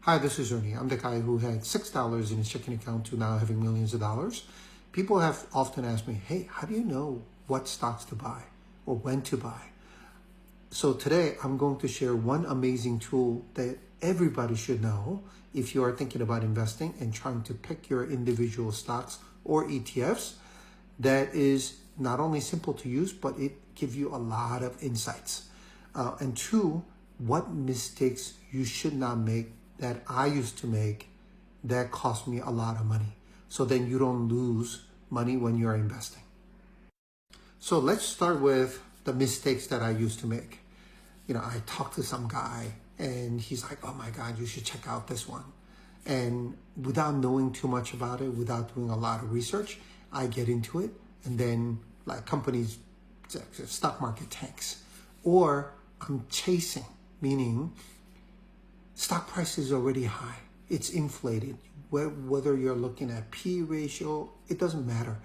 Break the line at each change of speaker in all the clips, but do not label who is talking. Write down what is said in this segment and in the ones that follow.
Hi, this is Ernie. I'm the guy who had $6 in his checking account to now having millions of dollars. People have often asked me, hey, how do you know what stocks to buy or when to buy? So today I'm going to share one amazing tool that everybody should know if you are thinking about investing and trying to pick your individual stocks or ETFs. That is not only simple to use, but it gives you a lot of insights. And two, what mistakes you should not make that I used to make that cost me a lot of money. So then you don't lose money when you're investing. So let's start with the mistakes that I used to make. I talked to some guy and he's like, oh my God, you should check out this one. And without knowing too much about it, without doing a lot of research, I get into it. And then like companies, stock market tanks. Or I'm chasing, meaning stock price is already high. It's inflated. Whether you're looking at P ratio, it doesn't matter.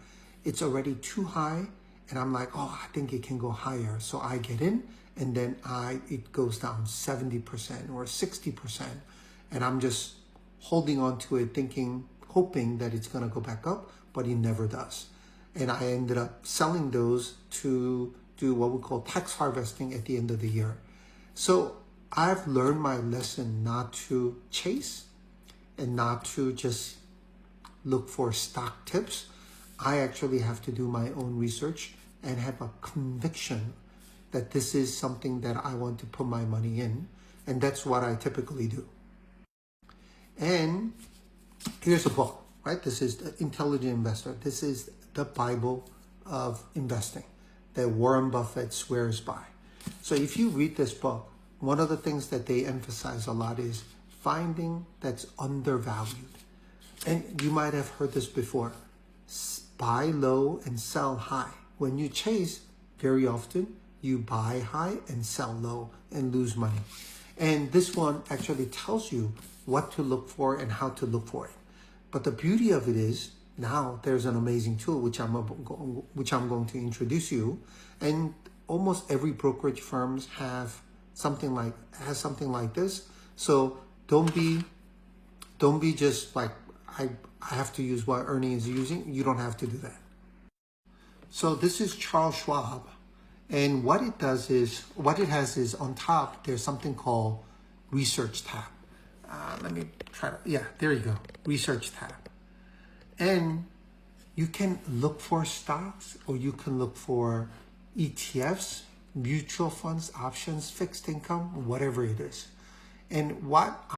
It's already too high. And I'm like, oh, I think it can go higher. So I get in and then it goes down 70% or 60%. And I'm just holding on to it hoping that it's gonna go back up, but it never does. And I ended up selling those to do what we call tax harvesting at the end of the year. So I've learned my lesson not to chase and not to just look for stock tips. I actually have to do my own research and have a conviction that this is something that I want to put my money in. And that's what I typically do. And here's a book, right? This is The Intelligent Investor. This is the Bible of investing that Warren Buffett swears by. So if you read this book, one of the things that they emphasize a lot is finding that's undervalued. And you might have heard this before. Buy low and sell high. When you chase, very often you buy high and sell low and lose money. And this one actually tells you what to look for and how to look for it. But the beauty of it is now there's an amazing tool which I'm going to introduce you. And almost every brokerage firms has something like this. So don't be just like I have to use what Ernie is using. You don't have to do that. So this is Charles Schwab, and what it has is on top there's something called Research tab. Let me try to, yeah, there you go, Research tab. And you can look for stocks or you can look for ETFs, mutual funds, options, fixed income, whatever it is. And what